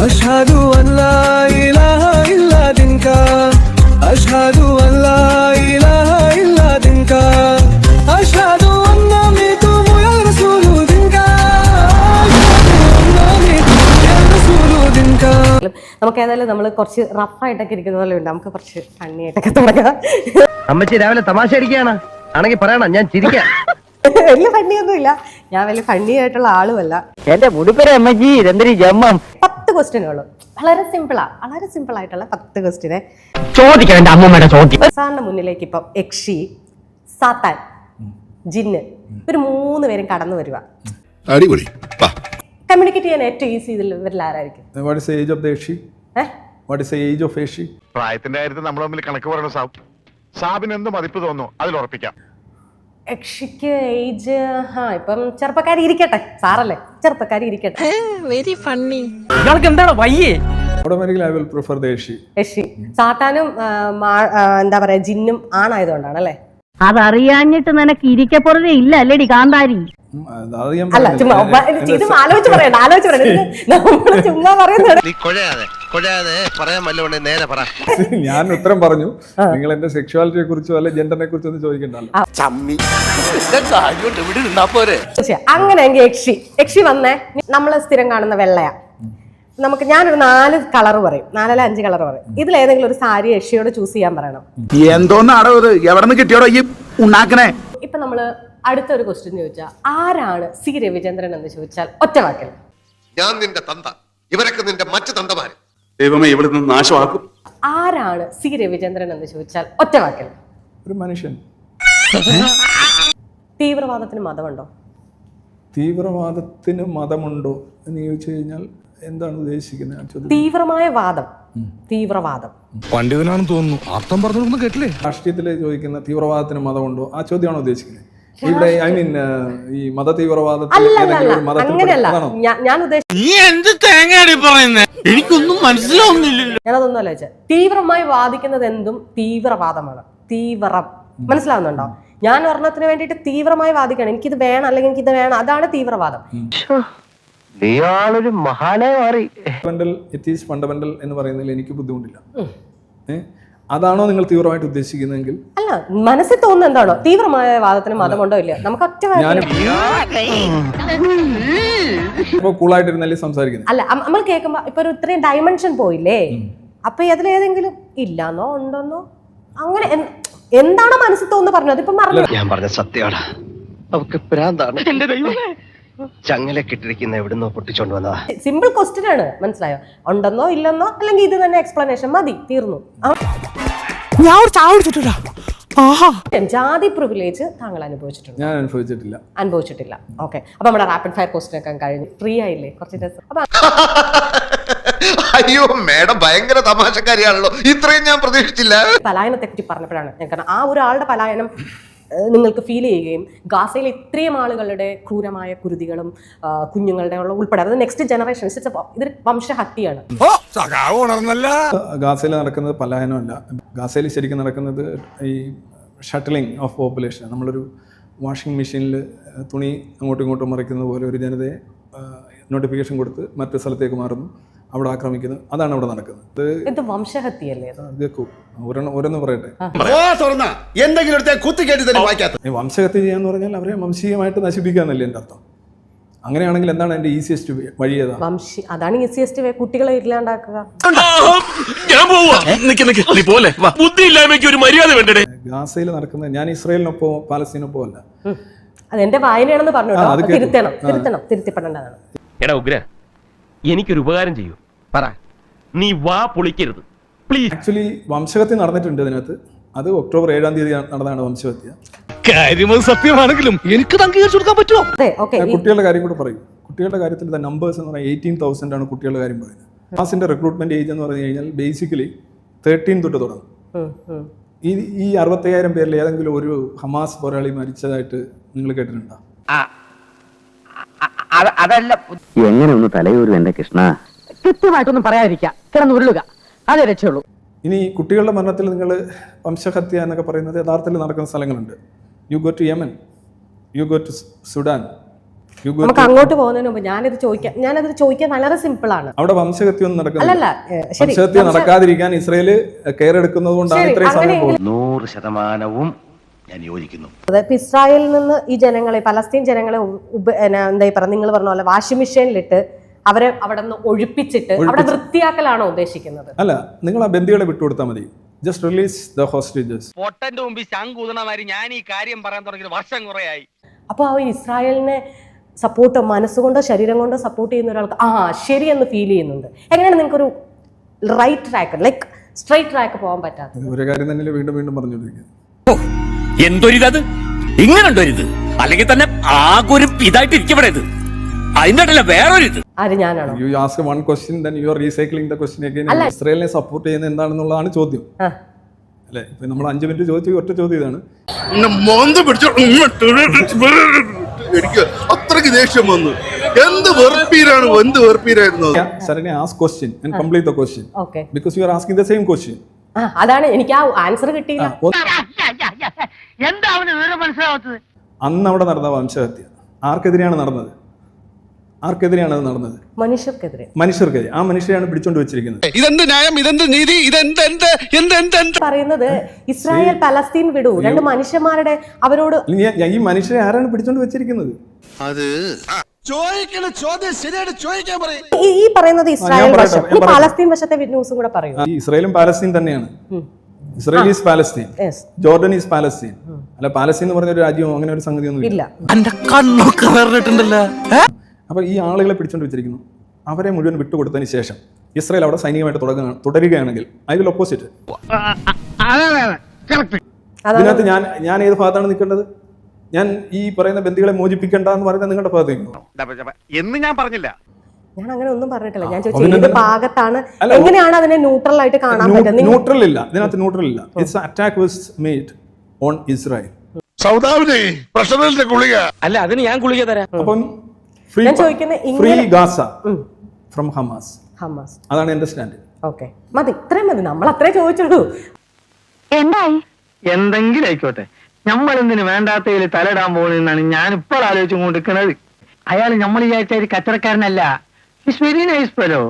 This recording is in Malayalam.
അഷ്ഹദു അല്ലാ ഇലാഹ ഇല്ലാ ദിൻക അഷ്ഹദു അല്ലാ ഇലാഹ ഇല്ലാ ദിൻക അഷ്ഹദു അന്ന മിതുമു യാ റസൂലു ദിൻക നമുക്ക് ഏതായാലും നമ്മൾ കുറച്ച് റഫായിട്ടൊക്കെ ഇരിക്കുന്ന പോലെ ഉണ്ട്. നമുക്ക് കുറച്ച് ഫണ്ണി ആയിട്ടൊക്കെ തുടങ്ങാം. അമ്മച്ചി രാവിലെ തമാശ അടിക്കുകയാണ് ആണെങ്കിൽ പറയണം, ഞാൻ ചിരിക്കാം. വലിയ ഫണ്ണിയൊന്നും ഇല്ല, ഞാൻ വലിയ ഫണ്ണി ആയിട്ടുള്ള ആളുമല്ല. എന്റെ മുടിപ്പര അമ്മച്ചി ഇതെന്തൊരു ജമ്മം. 10 ക്വസ്റ്റ്യനുള്ളൂ, വളരെ സിമ്പിൾ ആയിട്ടുള്ള 10 ക്വസ്റ്റ്യനെ ചോദിക്കാം എന്റെ അമ്മമ്മയുടെ ചോദ്യം. സാറിന്റെ മുന്നിലേക്ക് ഇപ്പം യക്ഷി, സാത്താൻ, ജിന്ന് ഒരു 3 പേരും കടന്നു വരിക. അടിപൊളി. കമ്മ്യൂണിക്കേറ്റ് ചെയ്യാൻ ഏറ്റവും ഈസി ഇവരിൽ ആരായിരിക്കും? What is the age of the Yeshi? What is the age of Yeshi? പ്രായത്തിന്റെ കാര്യത്തിൽ നമ്മൾ തമ്മിൽ കണക്ക് പറയണം സാബ്. സാബിന് എന്ത് മതിപ്പ് തോന്നുന്നു അതിൽ ഉറപ്പിക്കാം. യക്ഷിക്ക് ഏജ് ഇപ്പം ചെറുപ്പക്കാരി ഇരിക്കട്ടെ, സാറല്ലേ ചെറുപ്പക്കാരി ഇരിക്കട്ടെ. Very funny. ഇയാൾക്ക് എന്താണ് വയ്യേ? Automatically I will prefer the Yeshi. യക്ഷി സാത്താനും എന്താ പറയാ ജിന്നും ആണായതുകൊണ്ടാണ് അല്ലേ? അതറിയാഞ്ഞിട്ട് നിനക്ക് ഇരിക്കപ്പുറതേ ഇല്ല അല്ലേടി കാന്താരി. അല്ല ചുമ്മാ ഇത് ആലോചിച്ച് പറയണ്ട ചുമ്മാ പറയുന്നത്. ഞാൻ ഉത്തരം പറഞ്ഞു, നിങ്ങൾ എന്റെ സെക്ഷുവാലിറ്റിയെ കുറിച്ചോ അല്ലെ ജെൻഡറിനെ കുറിച്ചോ ഒന്നും ചോദിക്കണ്ടല്ലോ. അങ്ങനെയെങ്കിൽ യക്ഷി വന്നേ. നമ്മള് സ്ഥിരം കാണുന്ന വെള്ളയാ. നമുക്ക് ഞാനൊരു 4 കളർ പറയും, 4 അല്ല 5 കളർ പറയും. ഇതിലേതെങ്കിലും ഒരു സാരി യക്ഷിയോട് ചൂസ് ചെയ്യാൻ പറയണം. എന്തോന്നാടോ ഇത്? എവിടെ നിന്ന് കിട്ടിയോടോ ഈ ഉണ്ടാക്കണേ? ഇപ്പൊ നമ്മള് അടുത്തൊരു ക്വസ്റ്റ്യൻ ചോദിച്ചാൽ ആരാണ് സി രവിചന്ദ്രൻ എന്ന് ചോദിച്ചാൽ ഒറ്റ വാക്കിൽ ഞാൻ നിന്റെ തന്ത, ഇവരൊക്കെ നിന്റെ മറ്റു തന്തമാര്. ദൈവമേ ഇവിടെ നിന്ന് നാശമാക്കും. ആരാണ് സി രവിചന്ദ്രൻ എന്ന് ചോദിച്ചാൽ ഒറ്റ വാക്കിൽ ഒരു മനുഷ്യൻ. തീവ്രവാദത്തിന് മതമുണ്ടോ? തീവ്രവാദത്തിന് മതമുണ്ടോ എന്ന് ചോദിച്ചു കഴിഞ്ഞാൽ എന്താണ് ഉദ്ദേശിക്കുന്നത്? തീവ്രമായ വാദം, തീവ്രവാദം. പണ്ഡിതനാണെന്ന് തോന്നുന്നു, അർത്ഥം പറഞ്ഞു കേട്ടില്ലേ? രാഷ്ട്രീയത്തിൽ ചോദിക്കുന്ന തീവ്രവാദത്തിന് മതമുണ്ടോ ആ ചോദ്യമാണോ ഉദ്ദേശിക്കുന്നത്? ഇവിടെ ഐ മീൻ ഈ മത തീവ്രവാദത്തിൽ അങ്ങനെയല്ല ഞാൻ എനിക്കൊന്നും മനസ്സിലാവുന്നില്ലല്ലോ. ഞാനതൊന്നും ആലോചിച്ച തീവ്രമായി വാദിക്കുന്നത് എന്തും തീവ്രവാദമാണ്. തീവ്രം മനസ്സിലാവുന്നുണ്ടോ? ഞാൻ ഒരെണ്ണത്തിന് വേണ്ടിയിട്ട് തീവ്രമായി വാദിക്കണം, എനിക്കിത് വേണം അല്ലെങ്കിൽ എനിക്കിത് വേണം, അതാണ് തീവ്രവാദം. ഇയാളൊരു മഹാനെ മാറി. ഫണ്ടമെന്റൽ എന്ന് പറയുന്നതിൽ എനിക്ക് ബുദ്ധിമുട്ടില്ല. അതാണോ നിങ്ങൾ തീവ്രമായിട്ട് ഉദ്ദേശിക്കുന്നതെങ്കിൽ? അല്ല, മനസ്സിൽ തോന്നുന്നത് എന്താണോ? തീവ്രമായ വാദത്തിന് മതമുണ്ടോ ഇല്ല, നമുക്ക് ഒറ്റ കൂളായിട്ടിരുന്നല്ലേ സംസാരിക്കുന്നത്. അല്ല, നമ്മൾ കേൾക്കുമ്പോ ഇപ്പൊ ഒരു ഇത്രയും ഡയമെൻഷൻ പോയില്ലേ, അപ്പൊ അതിലേതെങ്കിലും ഇല്ലാന്നോ ഉണ്ടോന്നോ അങ്ങനെ എന്താണോ മനസ്സിൽ തോന്നുന്നു പറഞ്ഞത്. ഇപ്പൊ ഞാൻ പറഞ്ഞ സത്യമാണ്, അവർക്ക് ഭ്രാന്താണ്. എന്റെ ദൈവമേ, ചങ്ങലക്കിട്ടിരിക്കുന്ന എവിടുന്നോ പൊട്ടിച്ചോണ്ട് വന്നതാ. സിമ്പിൾ ക്വസ്റ്റ്യൻ ആണ്, മനസ്സിലായോ? ഉണ്ടെന്നോ ഇല്ലെന്നോ, അല്ലെങ്കിൽ ഇത് തന്നെ എക്സ്പ്ലനേഷൻ മതി, തീർന്നു. ജാതി പ്രിവിലേജ് താങ്കൾ അനുഭവിച്ചിട്ടുണ്ട്? ഞാൻ അനുഭവിച്ചിട്ടില്ല. ഓക്കെ, അപ്പൊ നമ്മുടെ റാപ്പിഡ് ഫയർ ക്വസ്റ്റ്യൻ ഒക്കെ കഴിഞ്ഞു, ഫ്രീ ആയില്ലേ കുറച്ച് ദിവസം. അയ്യോ മേഡം ഭയങ്കര തമാശക്കാരിയാണല്ലോ, ഇത്രയും ഞാൻ പ്രതീക്ഷിച്ചില്ല. പലായനത്തെ പറ്റി പറഞ്ഞപ്പോഴാണ് ഞാൻ, കാരണം ആ ഒരാളുടെ പലായനം നിങ്ങൾക്ക് ഫീൽ ചെയ്യുകയും ഗാസയിലെ ഇത്രയും ആളുകളുടെ ക്രൂരമായ കുരുതികളും കുഞ്ഞുങ്ങളുടെ ഉൾപ്പെടെ, അതായത് നെക്സ്റ്റ് ജനറേഷൻ, ഇതൊരു വംശഹത്യയാണ്. ഗാസയിൽ നടക്കുന്നത് പലായനമല്ല. ഗാസയിൽ ശരിക്കും നടക്കുന്നത് ഈ ഷട്ടിലിംഗ് ഓഫ് പോപ്പുലേഷൻ. നമ്മളൊരു വാഷിംഗ് മെഷീനിൽ തുണി അങ്ങോട്ടും ഇങ്ങോട്ടും മറിക്കുന്നത് പോലെ ഒരു ജനതയെ നോട്ടിഫിക്കേഷൻ കൊടുത്ത് മറ്റു സ്ഥലത്തേക്ക് മാറുന്നു, അവിടെ ആക്രമിക്കുന്നു. അതാണ് അവിടെ നടക്കുന്നത്. ഇത് വംശഹത്യയല്ലേ? ഓരോന്ന് പറയട്ടെ. വംശഹത്യ ചെയ്യാന്ന് പറഞ്ഞാൽ അവരെ വംശീയമായിട്ട് നശിപ്പിക്കാന്നല്ലേ എൻ്റെ അർത്ഥം. അങ്ങനെയാണെങ്കിൽ എന്താണ് എൻ്റെ ഈസിയസ്റ്റ് വഴി? അതാണ് ഈസിയസ്റ്റ് വേ, കുട്ടികളെ ഇല്ലാണ്ടാക്കുക. ഗാസയിൽ നടക്കുന്നത്, ഞാൻ ഇസ്രായേലിനൊപ്പോ പാലസ്തീനൊപ്പോ അല്ല, അതെന്റെ വായനയാണെന്ന് പറഞ്ഞു. തിരുത്തിപ്പെടേണ്ടതാണ്. എടാ ഉഗ്ര, എനിക്കൊരു ഉപകാരം ചെയ്യൂ, പറ. നീ വാ പൊളിക്കരുത് പ്ലീസ്. ആക്ച്വലി വംശഹത്യ നടന്നിട്ടുണ്ട് ഇതിനകത്ത്. അത് ഒക്ടോബർ 7-ാം തീയതി നടന്നതാണ് വംശഹത്യ. സത്യമാണെങ്കിലും എനിക്ക് അംഗീകരിച്ചു കൊടുക്കാൻ പറ്റുമോ? കുട്ടികളുടെ കാര്യം കൂടെ പറയും. കുട്ടികളുടെ കാര്യത്തിൽ നമ്പേഴ്സ് എന്ന് പറഞ്ഞാൽ 18,000 ആണ് കുട്ടികളുടെ കാര്യം പറയുന്നത്. ഹമാസിന്റെ റിക്രൂട്ട്മെന്റ് ഏജ് എന്ന് പറഞ്ഞു കഴിഞ്ഞാൽ ബേസിക്കലി 13 തൊട്ട് തുടങ്ങും. ഈ 65,000 പേരിൽ ഏതെങ്കിലും ഒരു ഹമാസ് പോരാളി മരിച്ചതായിട്ട് നിങ്ങൾ കേട്ടിട്ടുണ്ടോ? അതല്ല, എങ്ങനെ ഒന്ന് തലയൂരും എന്റെ കൃഷ്ണ. കൃത്യമായിട്ടൊന്നും പറയാതിരിക്കാം, കിടന്ന് ഉരുളുക, അതേ രക്ഷയുള്ളൂ. ഇനി കുട്ടികളുടെ മരണത്തിൽ നിങ്ങൾ വംശഹത്യ എന്നൊക്കെ പറയുന്നത് യഥാർത്ഥത്തിൽ നടക്കുന്ന സ്ഥലങ്ങളുണ്ട്. You go to Yemen, you go to Sudan, നമുക്ക് അങ്ങോട്ട് പോകുന്നതിന് മുമ്പ് ഞാനത് ചോദിക്കാൻ വളരെ സിമ്പിളാണ്. അവിടെ വംശഹത്യൊന്നും നടക്കുന്നില്ല. അല്ലല്ല, ശരി, വംശഹത്യ നടക്കാതിരിക്കാൻ ഇസ്രയേല് കെയർ എടുക്കുന്നത് കൊണ്ടാണ് ഇത്രയും സമയം പോകുന്നത്. 100% ഞാൻ യോജിക്കുന്നു. ഇപ്പൊ ഇസ്രായേലിൽ നിന്ന് ഈ ജനങ്ങളെ, പലസ്തീൻ ജനങ്ങളെ എന്താ പറയുക, നിങ്ങൾ പറഞ്ഞ പോലെ വാഷിംഗ് മെഷീനിലിട്ട് അവരെ അവിടെ നിന്ന് ഒഴിപ്പിച്ചിട്ട് അവിടെ വൃത്തിയാക്കലാണോ ഉദ്ദേശിക്കുന്നത്? അല്ല, നിങ്ങൾ ആ ബന്ദികളെ വിട്ടുകൊടുത്താൽ മതി. Just release the hostages. പൊട്ടന്റെ മുമ്പിൽ ശങ്കൂതണമാതിരി ഞാൻ ഈ കാര്യം പറയാൻ തുടങ്ങിയത് വർഷം കുറയായി. അപ്പോൾ ആ ഇസ്രായേലിനെ സപ്പോർട്ട് മനസ്സുകൊണ്ടോ ശരീരം കൊണ്ടോ സപ്പോർട്ട് ചെയ്യുന്ന ഒരാൾക്ക് ശരിയെന്ന് ഫീൽ ചെയ്യുന്നുണ്ട്. എങ്ങനെയാണ് നിങ്ങൾക്കൊരു right track, like straight track പോകാൻ പറ്റാത്തത്? ഒരു കാര്യം തന്നെ വീണ്ടും വീണ്ടും പറഞ്ഞുകൊണ്ടിരിക്കുന്നത്. എന്തൊരിത്, ഇങ്ങനെണ്ടൊരിത്, അല്ലെങ്കിൽ തന്നെ ആകൊരു ഇതായിട്ട് ഇരിക്കപ്പെടരുത്. അതിന്റെ വേറൊരിത്. ആര്, ഞാനാണോ? You ask one question, then you are recycling the question again. ഇസ്രായേലിനെ സപ്പോർട്ട് ചെയ്യുന്നത് എന്താണെന്നുള്ളതാണ് ചോദ്യം അല്ലെ? ഇപ്പൊ നമ്മൾ 5 മിനിറ്റ് ചോദിച്ചു, ഒറ്റ ചോദ്യം ഇതാണ്. എനിക്ക് അത്രയ്ക്ക് ദേഷ്യം വന്നു. എന്ത് വെറുപ്പീരായിരുന്നു. Suddenly ask question and complete the question. Okay. Because you are asking the same question. അതാണ് എനിക്ക് ആ ആൻസർ കിട്ടിയില്ല. എന്താ അവന് വിവരം മനസ്സിലാവാത്തത്? അന്ന് അവിടെ നടന്ന വംശഹത്യ ആർക്കെതിരെയാണ് നടന്നത്? ആർക്കെതിരെയാണ് അത് നടന്നത്? മനുഷ്യർക്കെതിരെ. ആ മനുഷ്യരെയാണ് പിടിച്ചോണ്ട് വെച്ചിരിക്കുന്നത്. ഇതെന്ത് ന്യായം, ഇതെന്ത് നീതി, പറയുന്നത് ഇസ്രായേൽ പലസ്തീൻ വിടൂ, 2 മനുഷ്യന്മാരുടെ അവരോട്. ഈ മനുഷ്യരെ ആരാണ് പിടിച്ചോണ്ട് വെച്ചിരിക്കുന്നത്? അത് ഈ പറയുന്നത് ഇസ്രായേൽ വശം, പലസ്തീൻ വശത്തെ ന്യൂസും കൂടെ പറയൂ. ഈ ഇസ്രായേലും പാലസ്തീൻ തന്നെയാണ്. Israel is Palestine, Jordan is Palestine. അല്ല, പാലസ്തീൻ എന്ന് പറഞ്ഞ ഒരു രാജ്യം അങ്ങനെ ഒരു സംഗതി ഒന്നും ഇല്ല. അപ്പൊ ഈ ആളുകളെ പിടിച്ചോണ്ട് വെച്ചിരിക്കുന്നു. അവരെ മുഴുവൻ വിട്ടുകൊടുത്തതിന് ശേഷം ഇസ്രായേൽ അവിടെ സൈനികമായിട്ട് തുടരുകയാണെങ്കിൽ ഐ വിൽ ഓപ്പോസിറ്റ്. അതിനകത്ത് ഞാൻ ഏത് ഭാഗത്താണ് നിൽക്കേണ്ടത്? ഞാൻ ഈ പറയുന്ന ബന്ദികളെ മോചിപ്പിക്കേണ്ട എന്ന് പറയുന്നത് നിങ്ങളുടെ ഭാഗത്തേക്ക് എന്ന് ഞാൻ പറഞ്ഞില്ല. ഞാൻ അങ്ങനെ ഒന്നും പറഞ്ഞിട്ടില്ല. ഞാൻ ചോദിച്ചത് ഏത് ഭാഗത്താണ്, എങ്ങനെയാണ് അതിനെ ന്യൂട്രൽ ആയിട്ട് കാണാൻ പറ്റുന്നത്? ന്യൂട്രൽ ഇല്ല, ഇതിനകത്ത് ന്യൂട്രൽ ഇല്ല. It's attack was made on Israel. അല്ല, അതിന് ഞാൻ ഗുളിക തരാം. അപ്പം ഫ്രീ ഗാസ ഫ്രം ഹമാസ്. അതാണ് എന്റെ സ്റ്റാൻഡ്. ഓക്കെ, മതി, ഇത്രയും മതി. നമ്മൾ അത്രേ ചോദിച്ചുള്ളൂ. എന്തായി? എന്തെങ്കിലും ആയിക്കോട്ടെ, നമ്മൾ എന്തിനു വേണ്ടാത്തതിൽ തലയിടാൻ പോകുന്നതെന്നാണ് ഞാൻ ഇപ്പോൾ ആലോചിച്ചു കൊണ്ടിരിക്കുന്നത്. അയാൾ നമ്മൾ വിചാരിച്ച ഒരു കച്ചവടക്കാരനല്ല. It's very nice fellow.